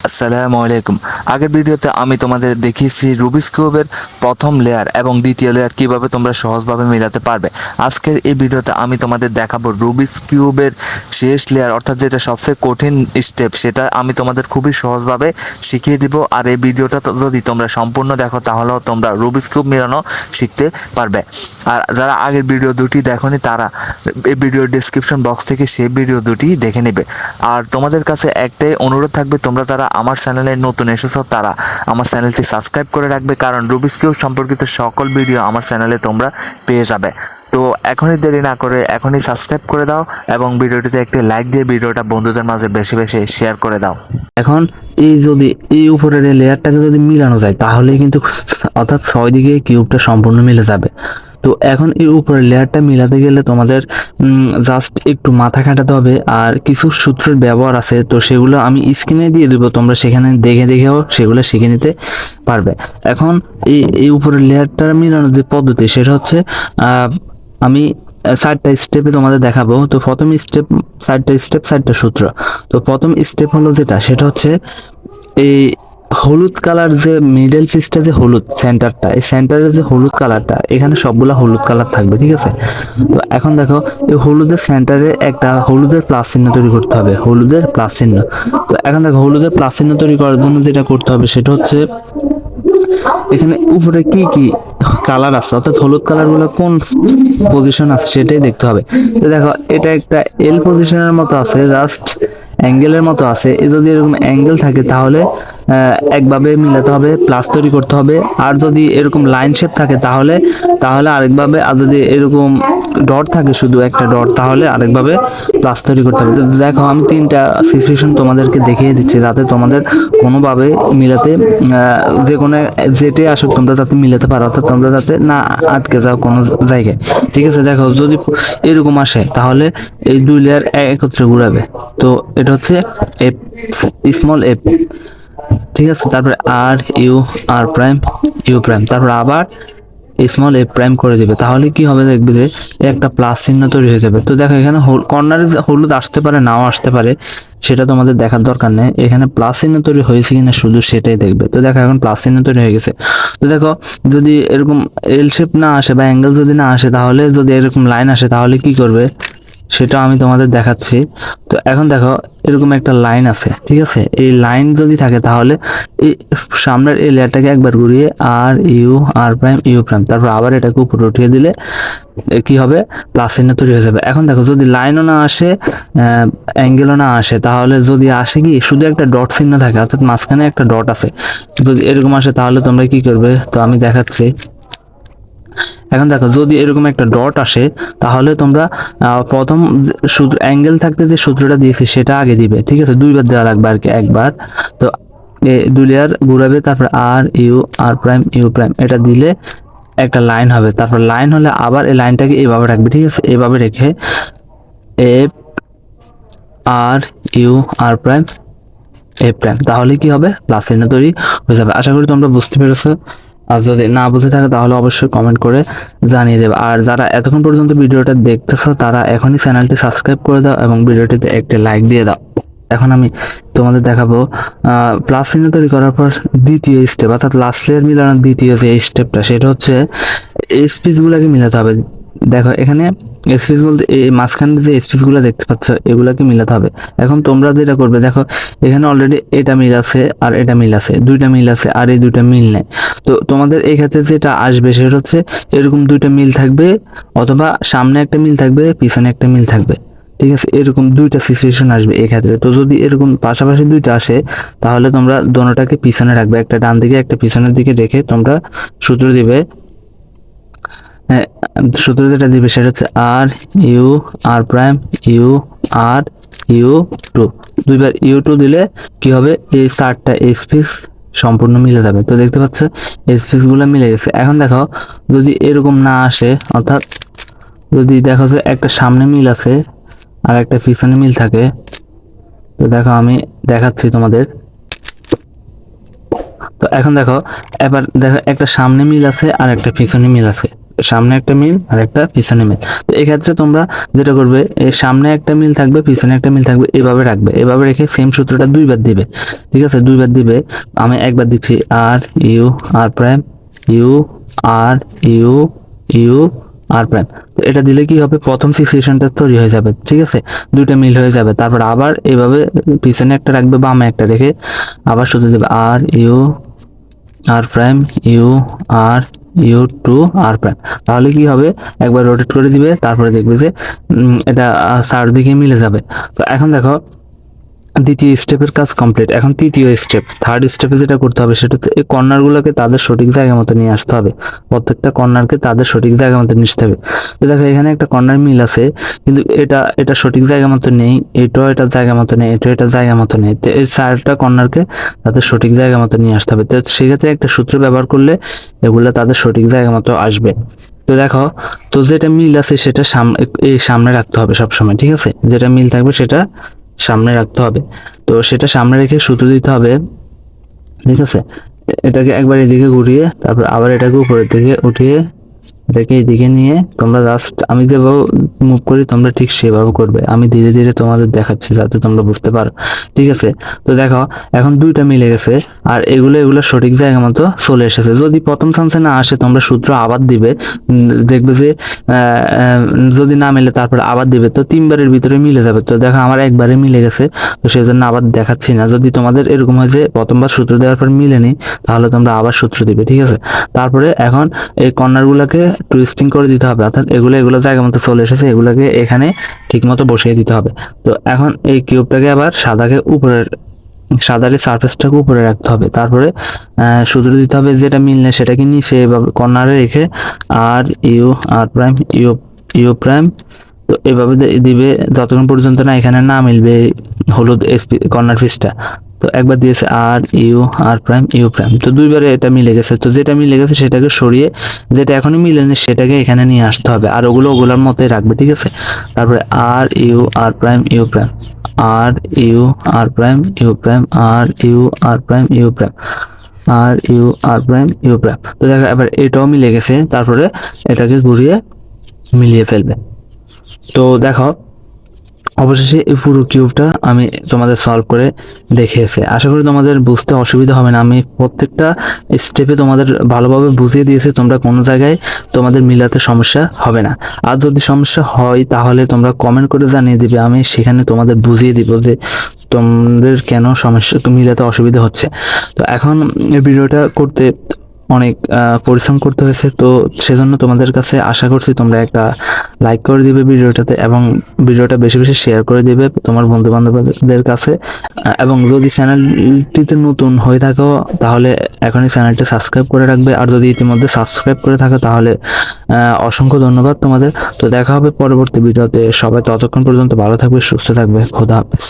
আসসালামু আলাইকুম। আগের ভিডিওতে আমি তোমাদের দেখিয়েছি রুবিক্স কিউবের প্রথম লেয়ার এবং দ্বিতীয় লেয়ার কিভাবে তোমরা সহজভাবে মেলাতে পারবে। আজকের এই ভিডিওতে আমি তোমাদের দেখাবো রুবিক্স কিউবের শেষ লেয়ার, অর্থাৎ যেটা সবচেয়ে কঠিন স্টেপ, সেটা আমি তোমাদের খুবই সহজভাবে শিখিয়ে দিব। আর এই ভিডিওটা যদি তোমরা সম্পূর্ণ দেখো তাহলেও তোমরা রুবিক্স কিউব মেলানো শিখতে পারবে। আর যারা আগের ভিডিও দুটি দেখোনি তারা এই ভিডিওর ডেসক্রিপশন বক্স থেকে সেই ভিডিও দুটি দেখে নেবে। আর তোমাদের কাছে একটাই অনুরোধ থাকবে, তোমরা যারা আমার চ্যানেলে নতুন এসেছো তারা আমার চ্যানেলটি সাবস্ক্রাইব করে রাখবে, কারণ রুবিক্স কিউব সম্পর্কিত সকল ভিডিও আমার চ্যানেলে তোমরা পেয়ে যাবে। তো এখনই দেরি না করে এখনই সাবস্ক্রাইব করে দাও এবং ভিডিওটিতে একটি লাইক দিয়ে ভিডিওটা বন্ধুদের মাঝে বেশি বেশি শেয়ার করে দাও। এখন যদি এই উপরের এই লেয়ারটাকে যদি মিলানো যায় তাহলে কিন্তু অর্থাৎ 6 দিকে কিউবটা সম্পূর্ণ মিলে যাবে। তো এখন এই উপরের লেয়ারটা মিলাতে গেলে তোমাদের জাস্ট একটু মাথা খাটাতে হবে, আর কিছু সূত্রের ব্যবহার আছে, তো সেগুলো আমি স্ক্রিনে দিয়ে দেবো, তোমরা সেখানে দেখে দেখেও সেগুলো শিখে নিতে পারবে। এখন এই উপরের লেয়ারটা মিলানোর যে পদ্ধতি সেটা হচ্ছে আমি 4টা স্টেপে তোমাদের দেখাবো। তো প্রথম স্টেপ 4টা সূত্র। তো প্রথম স্টেপ হলো সেটা হচ্ছে এই হলুদ কালার, যে মিডল পিসটা যে হলুদ সেন্টারটা, এই সেন্টারের যে হলুদ কালারটা, এখানে সবগুলা হলুদ কালার থাকবে, ঠিক আছে। তো এখন দেখো এই হলুদের সেন্টারে একটা হলুদের প্লাস চিহ্ন তৈরি করতে হবে, হলুদের প্লাস চিহ্ন। তো এখন দেখো হলুদের প্লাস চিহ্ন তৈরি করার জন্য যেটা করতে হবে সেটা হচ্ছে এখানে উপরে কি কি কালার আছে, অর্থাৎ হলুদ কালার গুলো কোন পজিশন আছে সেটাই দেখতে হবে। তো দেখো এটা একটা এল পজিশনের মতো আছে, জাস্ট অ্যাঙ্গেলের মতো আছে। যদি এরকম অ্যাঙ্গেল থাকে তাহলে একভাবে মিলাতে হবে, প্লাস তৈরি করতে হবে। আর যদি এরকম লাইন শেপ থাকে তাহলে আরেকভাবে, আর যদি এরকম ডট থাকে শুধু একটা ডট তাহলে আরেকভাবে প্লাস তৈরি করতে হবে। তো দেখো আমি 3টা সিচুয়েশন তোমাদেরকে দেখিয়ে দিচ্ছি যাতে তোমাদের কোনোভাবে মিলাতে যে কোনো যেটাই আসুক তোমরা যাতে মিলাতে পারো, অর্থাৎ তোমরা যাতে না আটকে যাও কোনো জায়গায়, ঠিক আছে। দেখো যদি এরকম আসে তাহলে এই 2 লেয়ার একত্রে ঘুরাবে। তো এটা হচ্ছে এফ, স্মল এফ, ঠিক আছে। তারপরে R U, R prime, U prime, তারপর আবার স্মল এফ প্রাইম করে দিবে। তাহলে কি হবে, দেখবে যে একটা প্লাস চিহ্ন তৈরি হয়ে যাবে। তো দেখো এখানে কর্নারে হলুদ আসতে পারে, নাও আসতে পারে, সেটা তোমাদের দেখার দরকার নেই। এখানে প্লাস চিহ্ন তৈরি হয়েছে কিনা শুধু সেটাই দেখবে। তো দেখো এখন প্লাস চিহ্ন তৈরি হয়ে গেছে। তো দেখো যদি এরকম এল শেপ না আসে বা অ্যাঙ্গেল যদি না আসে, তাহলে যদি এরকম লাইন আসে তাহলে কি করবে সেটা আমি তোমাদের দেখাচ্ছি। তো এখন দেখো এরকম একটা লাইন আছে, ঠিক আছে। এই লাইন যদি থাকে তাহলে এই সামনের এই লেয়ারটাকে একবার ঘুরিয়ে R U, R prime, U prime, তারপর আবার এটাকে উপরে উঠিয়ে দিলে কি হবে, প্লাস চিহ্ন তৈরি হয়ে যাবে। এখন দেখো যদি লাইনও না আসে, অ্যাঙ্গেলও না আসে, তাহলে যদি আসে কি শুধু একটা ডট চিহ্ন থাকে, অর্থাৎ মাঝখানে একটা ডট আছে, যদি এরকম আসে তাহলে তোমরা কি করবে, তো আমি দেখাচ্ছি। এখন দেখো যদি এরকম একটা ডট আসে তাহলে তোমরা প্রথম সূত্র অ্যাঙ্গেল থাকতে যে সূত্রটা দিয়েছি সেটা আগে দিবে, ঠিক আছে। 2বার দেওয়া লাগবে আর কি, একবার। তো 2 লেয়ার ঘুরাবে, তারপর R U, R prime, U prime, এটা দিলে একটা লাইন হবে। তারপর লাইন হলে আবার এই লাইনটাকে এভাবে রাখবে, ঠিক আছে। এভাবে রেখে F, R U, R prime, A prime, তাহলে কি হবে, প্লাস চিহ্ন তৈরি হয়ে যাবে। আশা করি তোমরা বুঝতে পেরেছো। আর যদি না বুঝে থাকে তাহলে অবশ্যই কমেন্ট করে জানিয়ে দেবে। আর যারা এতক্ষণ পর্যন্ত ভিডিওটা দেখতেছো তারা এখনই চ্যানেলটি সাবস্ক্রাইব করে দাও এবং ভিডিওটিতে একটি লাইক দিয়ে দাও। এখন আমি তোমাদের দেখাবো প্লাস চিহ্ন তৈরি করার পর দ্বিতীয় স্টেপ, অর্থাৎ লাস্ট লেয়ার মিলানোর দ্বিতীয় যে স্টেপটা সেটা হচ্ছে এই স্পেসগুলোকে মিলাতে হবে। দেখো এখানে স্পেস বলতে এই মাঝখানে যে স্পেসগুলো দেখতে পাচ্ছ এগুলাকে মিলাতে হবে। এখন তোমরা যেটা করবে, দেখো এখানে অলরেডি এটা মিল আছে আর এটা মিল আছে, 2টা মিল আছে আর এই 2টা মিল নেই। তো তোমাদের এই ক্ষেত্রে যেটা আসবে সেটা হচ্ছে এরকম 2টা মিল থাকবে, অথবা সামনে একটা মিল থাকবে, পিছনে একটা মিল থাকবে, ঠিক আছে। এরকম 2টা সিচুয়েশন আসবে এই ক্ষেত্রে। তো যদি এরকম পাশাপাশি 2টা আসে তাহলে তোমরা দোনোটাকে পিছনে রাখবে, একটা ডান দিকে একটা পিছনের দিকে রেখে তোমরা সূত্র দিবে। সূত্র যেটা দিবে সেটা হচ্ছে R U, R prime, U, R U two, 2বার ইউ টু দিলে কি হবে, এই 4টা স্পেস সম্পূর্ণ মিলে যাবে। তো দেখতে পাচ্ছ স্পেস গুলো মিলে গেছে। এখন দেখো যদি এরকম না আসে, অর্থাৎ যদি দেখো যে একটা সামনে মিল আছে আর একটা পিছনে মিল থাকে, তো দেখো আমি দেখাচ্ছি তোমাদের। তো এখন দেখো এবার দেখো একটা সামনে মিল আছে আর একটা পিছনে মিল আছে, সামনে একটা মিল আর একটা পিছনে মিল। তো এক্ষেত্রে তোমরা যেটা করবে, এই সামনে একটা মিল থাকবে পিছনে একটা মিল থাকবে, এভাবে রাখবে। এভাবে রেখে সেম সূত্রটা দুইবার দিবে, ঠিক আছে? দুইবার দিবে। আমি একবার দিচ্ছি R U R prime U R U U R prime. তো এটা দিলে কি হবে, প্রথম সিচুয়েশনটা তৈরি হয়ে যাবে, ঠিক আছে? দুইটা মিল হয়ে যাবে। তারপর আবার এভাবে পিছনে একটা রাখবে, বামে একটা রেখে আবার শুধু দেবে R U R prime U R U two R prime. তাহলে কি হবে, একবার রোটেট করে দিবে, তারপরে দেখবে যে এটা চারদিকে মিলে যাবে। তো এখন দেখো দ্বিতীয় স্টেপের কাজ কমপ্লিট। এখন তৃতীয় স্টেপ, থার্ড স্টেপে যেটা করতে হবে সেটা হচ্ছে এই কর্নারগুলোকে তাদের সঠিক জায়গা মতো নিয়ে আসতে হবে। প্রত্যেকটা কর্নারকে তাদের সঠিক জায়গা মতো নিয়ে আসতে হবে। তো দেখো এখানে একটা কর্নার মিল আছে, কিন্তু এটা সঠিক জায়গা মতো নেই, এটাও এটা জায়গা মতো নেই, এটাও এটা জায়গা মতো নেই। তো এই চারটা কর্নারকে তাদের সঠিক জায়গা মতো নিয়ে আসতে হবে। তো সেক্ষেত্রে একটা সূত্র ব্যবহার করলে এগুলো তাদের সঠিক জায়গা মতো আসবে। তো দেখো, তো যেটা মিল আছে সেটা সামনে রাখতে হবে সবসময়, ঠিক আছে? যেটা মিল থাকবে সেটা সামনে রাখতে হবে। তো সেটা সামনে রেখে সূত্র দিতে হবে, ঠিক আছে? এটাকে একবার এদিকে ঘুরিয়ে তারপর আবার এটাকে উপরের দিকে উঠিয়ে এটাকে এদিকে নিয়ে তোমরা জাস্ট আমি যেভাবে মুভ করি তোমরা ঠিক সেভাবে করবে। আমি ধীরে ধীরে তোমাদের দেখাচ্ছি যাতে তোমরা বুঝতে পারো, ঠিক আছে? তো দেখো এখন দুইটা মিলে গেছে আর এগুলো সঠিক জায়গা মতো চলে এসেছে। যদি প্রথম চান্সে না আসে তোমরা সূত্র আবার দিবে, দেখবে যে যদি না মিলে তারপর আবার দিবে, তো তিনবারের ভিতরে মিলে যাবে। তো দেখো আমার একবারে মিলে গেছে, তো সেই জন্য আবার দেখাচ্ছি না। যদি তোমাদের এরকম হয় যে প্রথমবার সূত্র দেওয়ার পর মিলেনি, তাহলে তোমরা আবার সূত্র দিবে, ঠিক আছে? তারপরে এখন এই কর্নারগুলোকে টুইস্টিং করে দিতে হবে, অর্থাৎ এগুলো জায়গা মতো চলে এসেছে, এগুলোকে এখানে ঠিক মতো বসিয়ে দিতে হবে। তো এখন এই কিউবটাকে আবার সাদার সারফেসটাকে উপরে রাখতে হবে। তারপরে সূত্র দিতে হবে, যেটা মিললে সেটাকে নিচে এভাবে কর্নারে রেখে R U R prime U U prime. তো এভাবে দিবে যতক্ষণ পর্যন্ত না এখানে না মিলবে হলুদ কর্নার পিসটা। তো একবার দিয়েছে R U R prime U prime, তো দুইবারে এটা মিলে গেছে। তো যেটা মিলে গেছে সেটাকে সরিয়ে যেটা এখনো মিলেনি সেটাকে এখানে নিয়ে আসতে হবে, আর ওগুলোর মতোই রাখবে, ঠিক আছে? তারপরে R U R prime U prime R U R prime U prime R U R prime U prime R U R prime U prime. তো দেখো এবার এটাও মিলে গেছে, তারপরে এটাকে ঘুরিয়ে মিলিয়ে ফেলবে। তো দেখো অবশেষে এই পুরো কিউবটা আমি তোমাদের সলভ করে দেখিয়েছি। আশা করি তোমাদের বুঝতে অসুবিধা হবে না। আমি প্রত্যেকটা স্টেপে তোমাদের ভালোভাবে বুঝিয়ে দিয়েছি, তোমরা কোনো জায়গায় তোমাদের মিলাতে সমস্যা হবে না। আর যদি সমস্যা হয় তাহলে তোমরা কমেন্ট করে জানিয়ে দিবে, আমি সেখানে তোমাদের বুঝিয়ে দিব যে তোমাদের কেন সমস্যা মিলাতে অসুবিধা হচ্ছে। তো এখন এই ভিডিওটা করতে অনেক পরিশ্রম করতে হয়েছে, তো সেজন্য তোমাদের কাছে আশা করছি তোমরা একটা লাইক করে দিবে ভিডিওটাতে এবং ভিডিওটা বেশি বেশি শেয়ার করে দিবে তোমার বন্ধু বান্ধবদের কাছে। এবং যদি চ্যানেলটিতে নতুন হয়ে থাকো তাহলে এখনই চ্যানেলটি সাবস্ক্রাইব করে রাখবে, আর যদি ইতিমধ্যে সাবস্ক্রাইব করে থাকো তাহলে অসংখ্য ধন্যবাদ তোমাদের। তো দেখা হবে পরবর্তী ভিডিওতে। সবাই ততক্ষণ পর্যন্ত ভালো থাকবে, সুস্থ থাকবে। খোদা হাফেজ।